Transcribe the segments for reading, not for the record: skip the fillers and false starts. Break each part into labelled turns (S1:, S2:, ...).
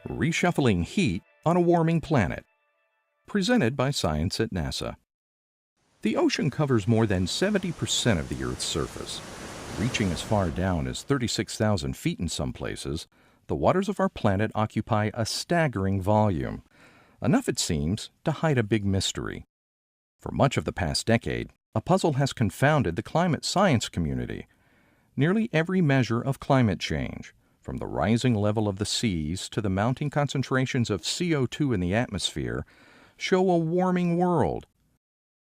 S1: Reshuffling Heat on a Warming Planet. Presented by Science at NASA. The ocean covers more than 70% of the Earth's surface. Reaching as far down as 36,000 feet in some places, the waters of our planet occupy a staggering volume. Enough, it seems, to hide a big mystery. For much of the past decade, a puzzle has confounded the climate science community. Nearly every measure of climate change, from the rising level of the seas to the mounting concentrations of CO2 in the atmosphere, show a warming world.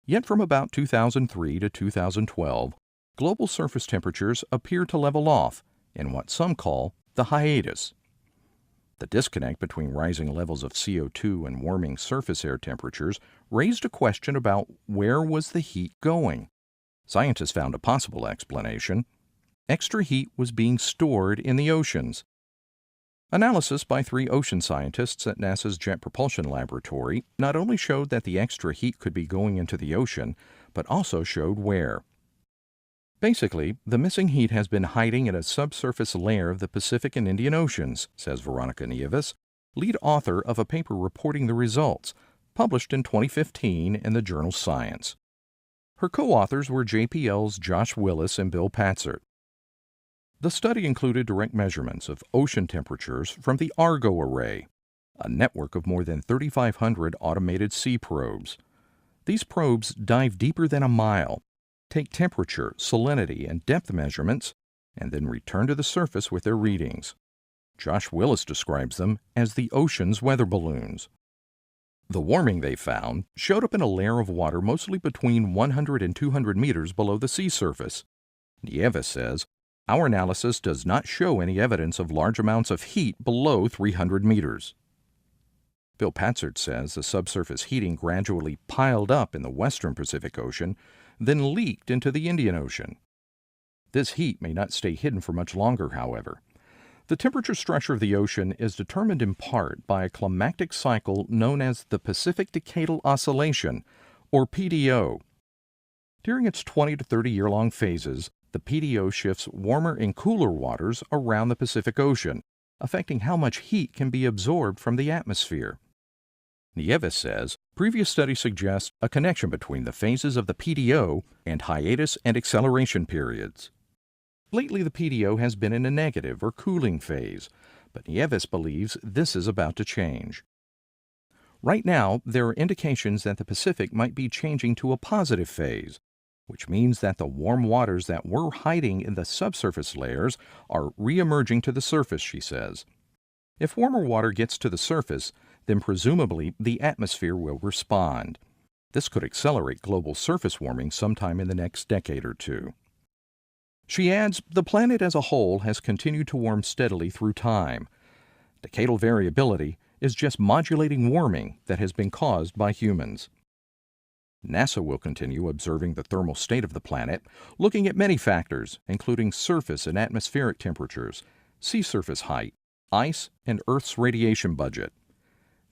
S1: Yet from about 2003 to 2012, global surface temperatures appear to level off in what some call the hiatus. The disconnect between rising levels of CO2 and warming surface air temperatures raised a question about where was the heat going. Scientists found a possible explanation. Extra heat was being stored in the oceans. Analysis by 3 ocean scientists at NASA's Jet Propulsion Laboratory not only showed that the extra heat could be going into the ocean, but also showed where. Basically, the missing heat has been hiding in a subsurface layer of the Pacific and Indian Oceans, says Veronica Nieves, lead author of a paper reporting the results, published in 2015 in the journal Science. Her co-authors were JPL's Josh Willis and Bill Patzert. The study included direct measurements of ocean temperatures from the Argo Array, a network of more than 3,500 automated sea probes. These probes dive deeper than a mile, take temperature, salinity, and depth measurements, and then return to the surface with their readings. Josh Willis describes them as the ocean's weather balloons. The warming they found showed up in a layer of water mostly between 100 and 200 meters below the sea surface. Nieves says, "Our analysis does not show any evidence of large amounts of heat below 300 meters. Bill Patzert says the subsurface heating gradually piled up in the western Pacific Ocean, then leaked into the Indian Ocean. This heat may not stay hidden for much longer, however. The temperature structure of the ocean is determined in part by a climactic cycle known as the Pacific Decadal Oscillation, or PDO. During its 20 to 30-year-long phases, the PDO shifts warmer and cooler waters around the Pacific Ocean, affecting how much heat can be absorbed from the atmosphere. Nieves says previous studies suggest a connection between the phases of the PDO and hiatus and acceleration periods. Lately, the PDO has been in a negative or cooling phase, but Nieves believes this is about to change. Right now, there are indications that the Pacific might be changing to a positive phase, which means that the warm waters that were hiding in the subsurface layers are re-emerging to the surface, she says. If warmer water gets to the surface, then presumably the atmosphere will respond. This could accelerate global surface warming sometime in the next decade or two. She adds, the planet as a whole has continued to warm steadily through time. Decadal variability is just modulating warming that has been caused by humans. NASA will continue observing the thermal state of the planet, looking at many factors, including surface and atmospheric temperatures, sea surface height, ice, and Earth's radiation budget.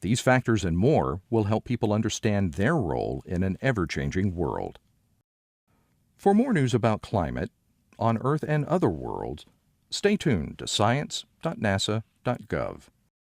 S1: These factors and more will help people understand their role in an ever-changing world. For more news about climate, on Earth and other worlds, stay tuned to science.nasa.gov.